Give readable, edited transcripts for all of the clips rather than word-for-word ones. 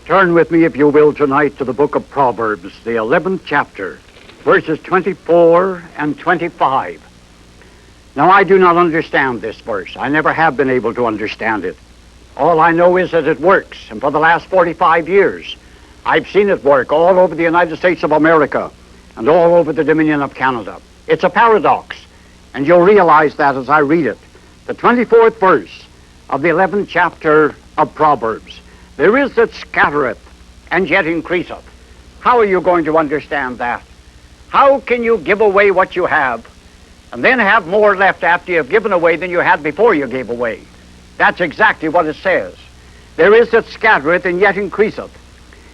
Turn with me, if you will, tonight to the book of Proverbs, the 11th chapter, verses 24 and 25. Now, I do not understand this verse. I never have been able to understand it. All I know is that it works, and for the last 45 years, I've seen it work all over the United States of America and all over the Dominion of Canada. It's a paradox, and you'll realize that as I read it. The 24th verse of the 11th chapter of Proverbs. There is that scattereth and yet increaseth. How are you going to understand that? How can you give away what you have and then have more left after you've given away than you had before you gave away? That's exactly what it says. There is that scattereth and yet increaseth,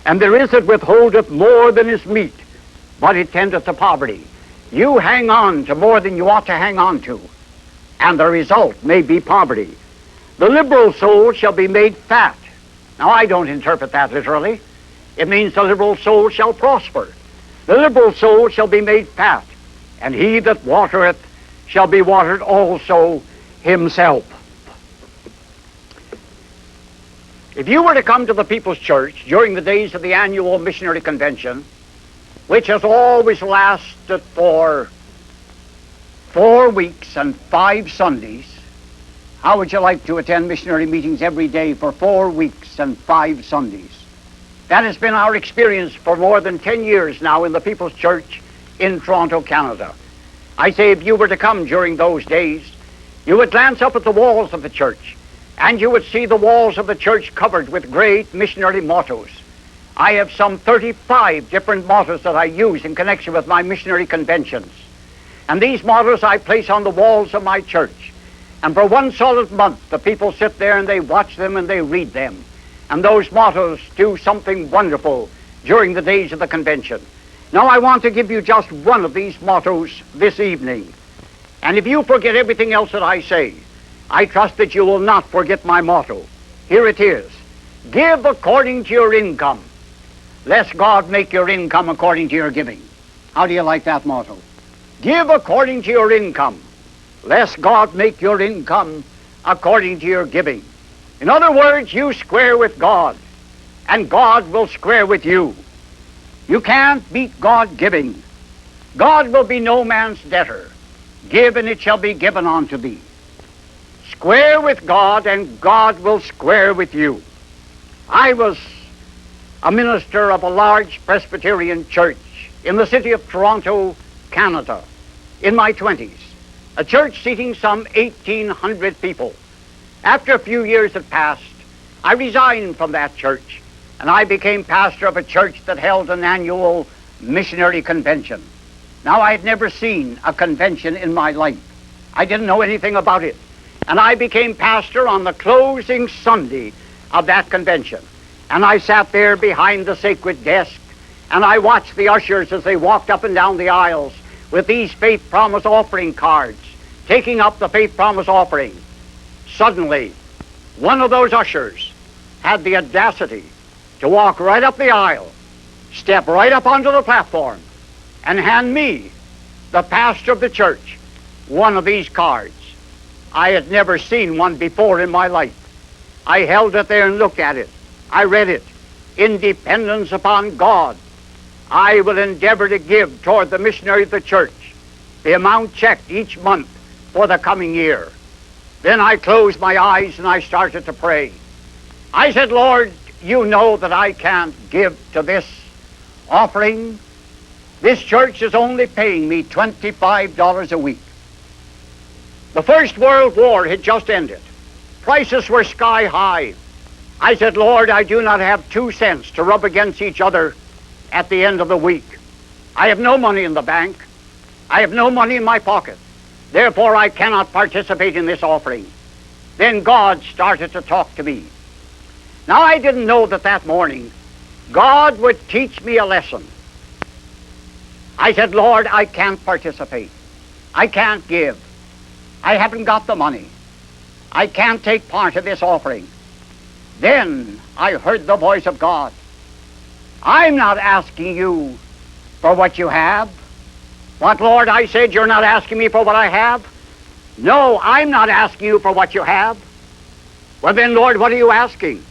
and there is that withholdeth more than is meet, but it tendeth to poverty. You hang on to more than you ought to hang on to, and the result may be poverty. The liberal soul shall be made fat. Now, I don't interpret that literally. It means the liberal soul shall prosper. The liberal soul shall be made fat, and he that watereth shall be watered also himself. If you were to come to the People's Church during the days of the annual missionary convention, which has always lasted for 4 weeks and 5 Sundays, how would you like to attend missionary meetings every day for 4 weeks and 5 Sundays? That has been our experience for more than 10 years now in the People's Church in Toronto, Canada. I say if you were to come during those days, you would glance up at the walls of the church, and you would see the walls of the church covered with great missionary mottos. I have some 35 different mottos that I use in connection with my missionary conventions. And these mottos I place on the walls of my church. And for 1 solid month, the people sit there and they watch them and they read them. And those mottos do something wonderful during the days of the convention. Now, I want to give you just one of these mottos this evening. And if you forget everything else that I say, I trust that you will not forget my motto. Here it is. Give according to your income, lest God make your income according to your giving. How do you like that motto? Give according to your income, lest God make your income according to your giving. In other words, you square with God, and God will square with you. You can't beat God giving. God will be no man's debtor. Give, and it shall be given unto thee. Square with God, and God will square with you. I was a minister of a large Presbyterian church in the city of Toronto, Canada, in my 20s. A church seating some 1,800 people. After a few years had passed, I resigned from that church, and I became pastor of a church that held an annual missionary convention. Now, I had never seen a convention in my life. I didn't know anything about it. And I became pastor on the closing Sunday of that convention. And I sat there behind the sacred desk, and I watched the ushers as they walked up and down the aisles with these faith promise offering cards, taking up the faith promise offering. Suddenly, one of those ushers had the audacity to walk right up the aisle, step right up onto the platform, and hand me, the pastor of the church, one of these cards. I had never seen one before in my life. I held it there and looked at it. I read it. In dependence upon God, I will endeavor to give toward the missionary of the church the amount checked each month for the coming year. Then I closed my eyes and I started to pray. I said, Lord, you know that I can't give to this offering. This church is only paying me $25 a week. The First World War had just ended. Prices were sky high. I said, Lord, I do not have 2 cents to rub against each other at the end of the week. I have no money in the bank. I have no money in my pocket. Therefore, I cannot participate in this offering. then God started to talk to me. Now, I didn't know that morning God would teach me a lesson. I said, Lord, I can't participate. I can't give. I haven't got the money. I can't take part of this offering. Then I heard the voice of God. I'm not asking you for what you have. What, Lord, I said, you're not asking me for what I have? No, I'm not asking you for what you have. Well then, Lord, what are you asking?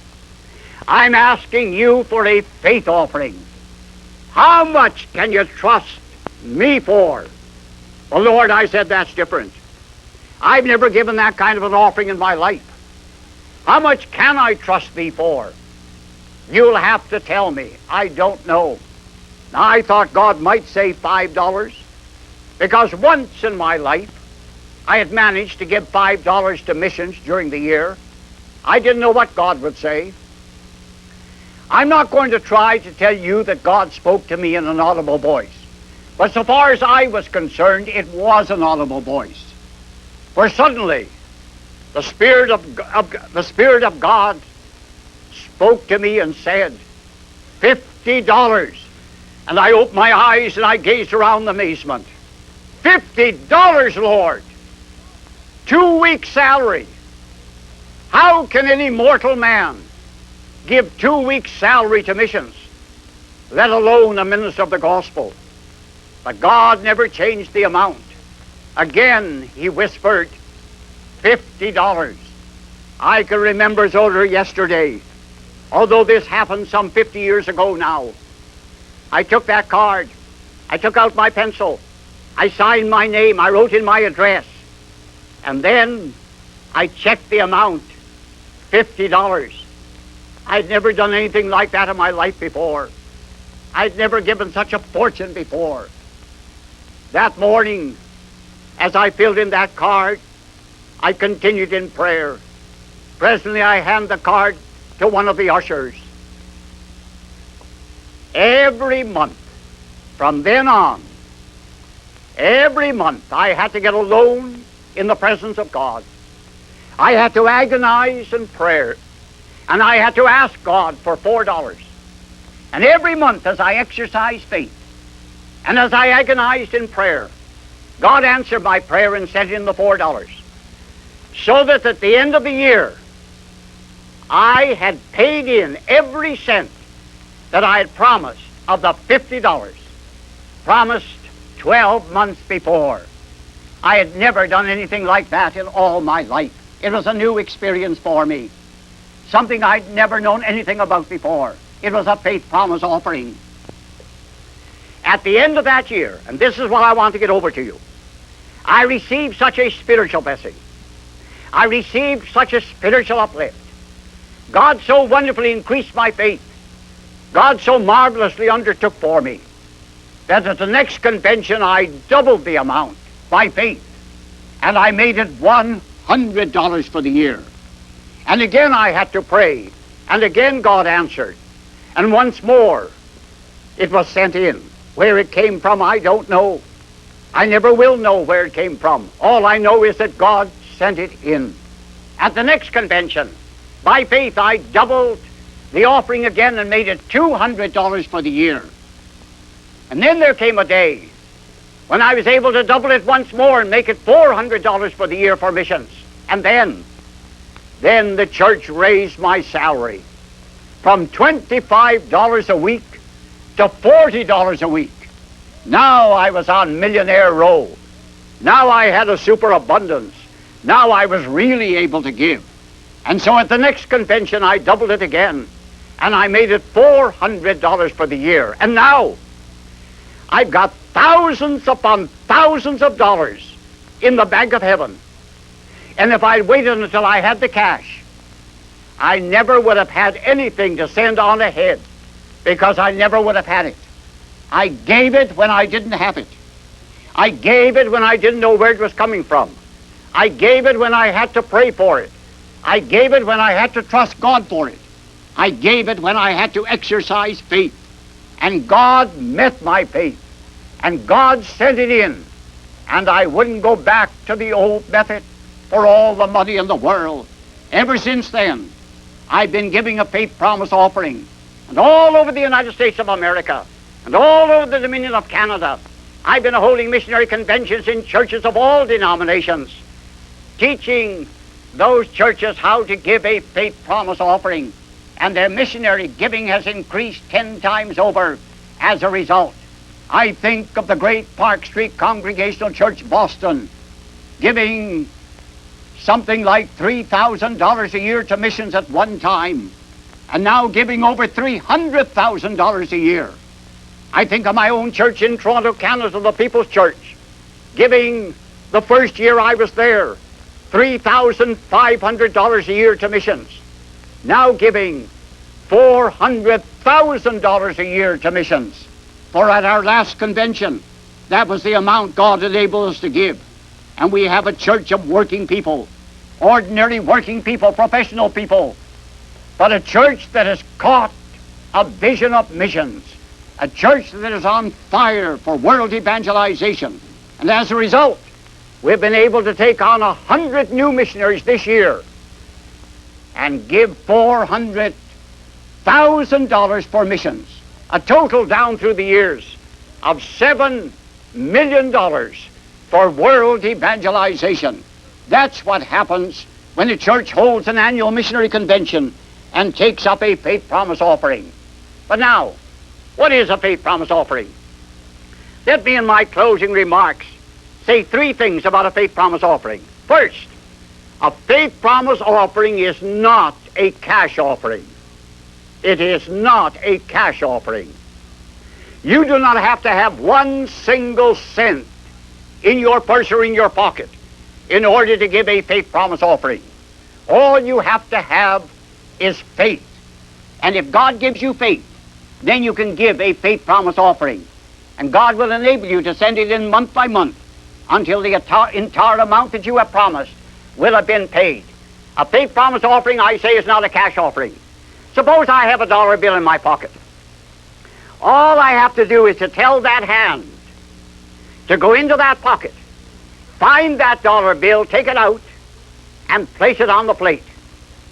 I'm asking you for a faith offering. How much can you trust me for? Well, Lord, I said, that's different. I've never given that kind of an offering in my life. How much can I trust thee for? You'll have to tell me. I don't know. Now, I thought God might say $5, because once in my life I had managed to give $5 to missions during the year. I didn't know what God would say. I'm not going to try to tell you that God spoke to me in an audible voice. But so far as I was concerned, it was an audible voice. For suddenly, the Spirit of God spoke to me and said, $50. And I opened my eyes and I gazed around in amazement. $50, Lord! 2 weeks' salary. How can any mortal man give 2 weeks' salary to missions, let alone a minister of the gospel? But God never changed the amount. Again, he whispered, $50. I can remember as older yesterday, although this happened some 50 years ago now. I took that card. I took out my pencil. I signed my name. I wrote in my address. And then I checked the amount, $50. I'd never done anything like that in my life before. I'd never given such a fortune before. That morning, as I filled in that card, I continued in prayer. Presently, I hand the card to one of the ushers. Every month, from then on, every month, I had to get a loan in the presence of God. I had to agonize in prayer, and I had to ask God for $4. And every month, as I exercised faith, and as I agonized in prayer, God answered my prayer and sent in the $4. So that at the end of the year, I had paid in every cent that I had promised of the $50, promised 12 months before. I had never done anything like that in all my life. It was a new experience for me, something I'd never known anything about before. It was a faith promise offering. At the end of that year, and this is what I want to get over to you, I received such a spiritual blessing. I received such a spiritual uplift. God so wonderfully increased my faith. God so marvelously undertook for me that at the next convention I doubled the amount by faith, and I made it $100 for the year. And again I had to pray, and again God answered. And once more it was sent in. Where it came from, I don't know. I never will know where it came from. All I know is that God sent it in. At the next convention, by faith, I doubled the offering again and made it $200 for the year. And then there came a day when I was able to double it once more and make it $400 for the year for missions. And then the church raised my salary from $25 a week to $40 a week. Now I was on millionaire row. Now I had a superabundance. Now I was really able to give. And so at the next convention I doubled it again, and I made it $400 for the year. And now I've got thousands upon thousands of dollars in the bank of heaven. And if I'd waited until I had the cash, I never would have had anything to send on ahead, because I never would have had it. I gave it when I didn't have it. I gave it when I didn't know where it was coming from. I gave it when I had to pray for it. I gave it when I had to trust God for it. I gave it when I had to exercise faith. And God met my faith. And God sent it in. And I wouldn't go back to the old method for all the money in the world. Ever since then, I've been giving a faith promise offering. And all over the United States of America, and all over the Dominion of Canada, I've been holding missionary conventions in churches of all denominations, teaching those churches how to give a faith promise offering. And their missionary giving has increased 10 times over as a result. I think of the great Park Street Congregational Church, Boston, giving something like $3,000 a year to missions at one time, and now giving over $300,000 a year. I think of my own church in Toronto, Canada, the People's Church, giving the first year I was there $3,500 a year to missions, now giving $400,000 a year to missions. For at our last convention, that was the amount God enabled us to give. And we have a church of working people, ordinary working people, professional people, but a church that has caught a vision of missions, a church that is on fire for world evangelization. And as a result, we've been able to take on 100 new missionaries this year and give $400,000 for missions, a total down through the years of $7 million for world evangelization. That's what happens when a church holds an annual missionary convention and takes up a faith promise offering. But now, what is a faith promise offering? Let me in my closing remarks say three things about a faith promise offering. First, a faith promise offering is not a cash offering. It is not a cash offering. You do not have to have one single cent in your purse or in your pocket in order to give a faith promise offering. All you have to have is faith. And if God gives you faith, then you can give a faith promise offering. And God will enable you to send it in month by month until the entire amount that you have promised will have been paid. A faith promise offering, I say, is not a cash offering. Suppose I have a dollar bill in my pocket. All I have to do is to tell that hand to go into that pocket, find that dollar bill, take it out, and place it on the plate.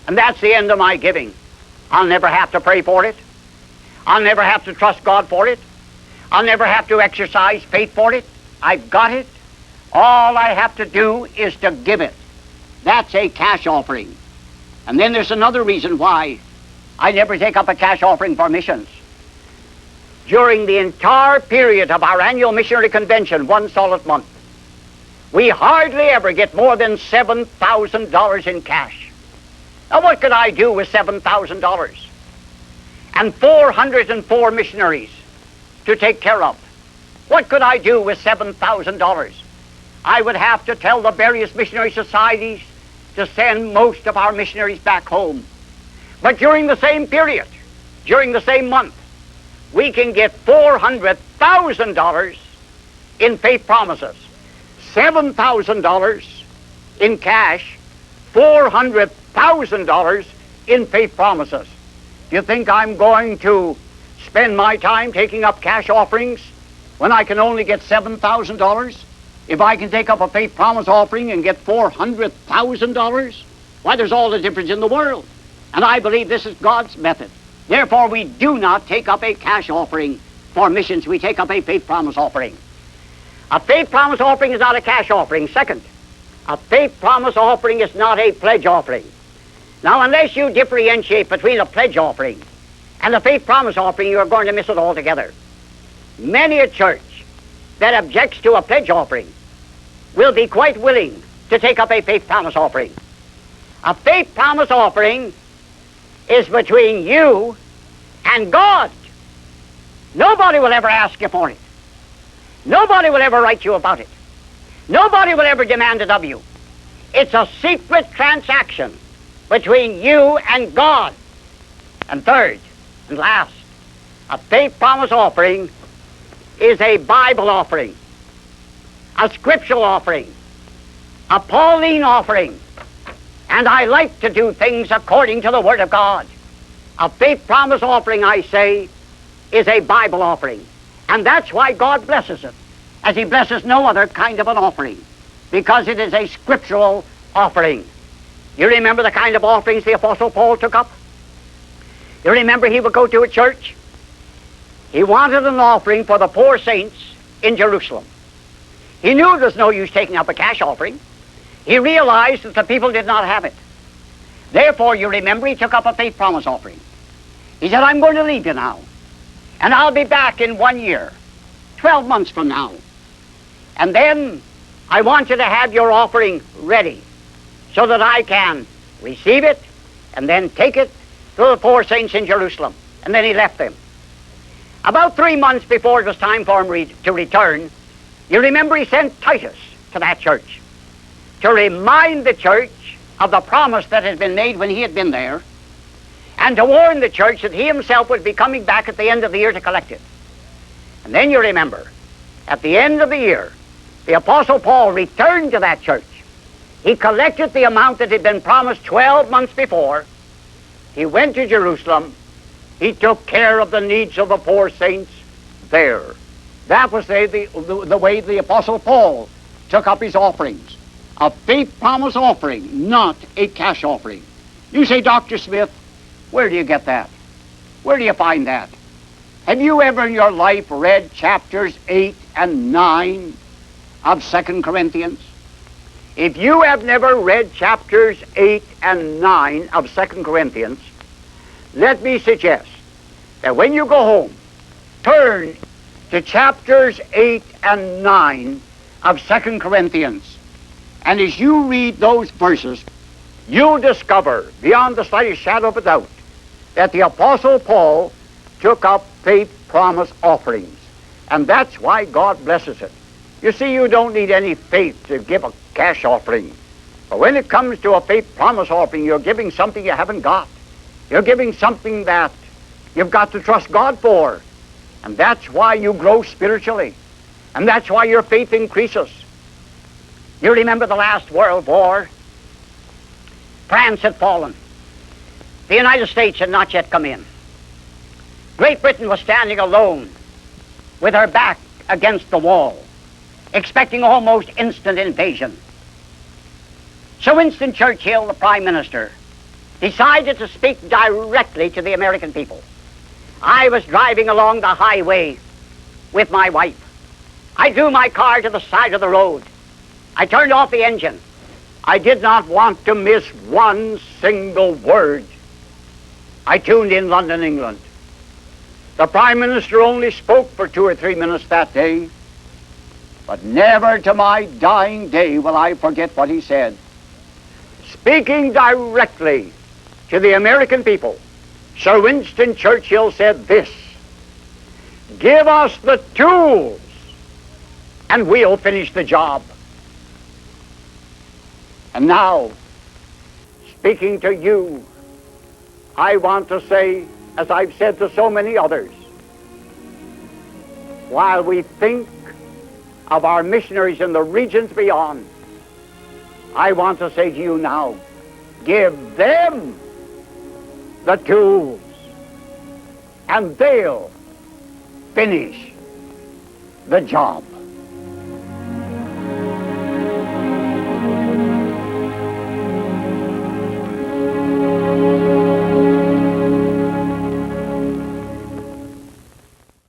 And that's the end of my giving. I'll never have to pray for it. I'll never have to trust God for it. I'll never have to exercise faith for it. I've got it. All I have to do is to give it. That's a cash offering. And then there's another reason why I never take up a cash offering for missions. During the entire period of our annual missionary convention, one solid month, we hardly ever get more than $7,000 in cash. Now what could I do with $7,000? And 404 missionaries to take care of. What could I do with $7,000? I would have to tell the various missionary societies to send most of our missionaries back home. But during the same period, during the same month, we can get $400,000 in faith promises, $7,000 in cash, $400,000 in faith promises. Do you think I'm going to spend my time taking up cash offerings when I can only get $7,000? If I can take up a faith promise offering and get $400,000, why, there's all the difference in the world. And I believe this is God's method. Therefore, we do not take up a cash offering for missions. We take up a faith promise offering. A faith promise offering is not a cash offering. Second, a faith promise offering is not a pledge offering. Now, unless you differentiate between a pledge offering and a faith promise offering, you're going to miss it altogether. Many a church that objects to a pledge offering will be quite willing to take up a faith promise offering. A faith promise offering is between you and God. Nobody will ever ask you for it. Nobody will ever write you about it. Nobody will ever demand it of you. It's a secret transaction between you and God. And third and last, a faith promise offering is a Bible offering, a Scriptural offering, a Pauline offering. And I like to do things according to the Word of God. A faith promise offering, I say, is a Bible offering. And that's why God blesses it, as He blesses no other kind of an offering, because it is a Scriptural offering. You remember the kind of offerings the Apostle Paul took up? You remember he would go to a church? He wanted an offering for the poor saints in Jerusalem. He knew there was no use taking up a cash offering. He realized that the people did not have it. Therefore, you remember, he took up a faith promise offering. He said, I'm going to leave you now, and I'll be back in 1 year, 12 months from now. And then I want you to have your offering ready so that I can receive it and then take it to the poor saints in Jerusalem. And then he left them. About 3 months before it was time for him to return, you remember he sent Titus to that church to remind the church of the promise that had been made when he had been there, and to warn the church that he himself would be coming back at the end of the year to collect it. And then you remember, at the end of the year, the Apostle Paul returned to that church. He collected the amount that had been promised 12 months before. He went to Jerusalem. He took care of the needs of the poor saints there. That was the way the Apostle Paul took up his offerings. A faith promise offering, not a cash offering. You say, Dr. Smith, where do you get that? Where do you find that? Have you ever in your life read chapters 8 and 9 of 2 Corinthians? If you have never read chapters 8 and 9 of 2 Corinthians, let me suggest that when you go home, turn to chapters 8 and 9 of 2 Corinthians. And as you read those verses, you'll discover, beyond the slightest shadow of a doubt, that the Apostle Paul took up faith promise offerings. And that's why God blesses it. You see, you don't need any faith to give a cash offering. But when it comes to a faith promise offering, you're giving something you haven't got. You're giving something that you've got to trust God for. And that's why you grow spiritually. And that's why your faith increases. You remember the last World War? France had fallen. The United States had not yet come in. Great Britain was standing alone with her back against the wall, expecting almost instant invasion. So Winston Churchill, the Prime Minister, decided to speak directly to the American people. I was driving along the highway with my wife. I drew my car to the side of the road. I turned off the engine. I did not want to miss one single word. I tuned in London, England. The Prime Minister only spoke for 2 or 3 minutes that day, but never to my dying day will I forget what he said. Speaking directly to the American people, Sir Winston Churchill said this: give us the tools and we'll finish the job. And now, speaking to you, I want to say, as I've said to so many others, while we think of our missionaries in the regions beyond, I want to say to you now, give them the tools, and they'll finish the job.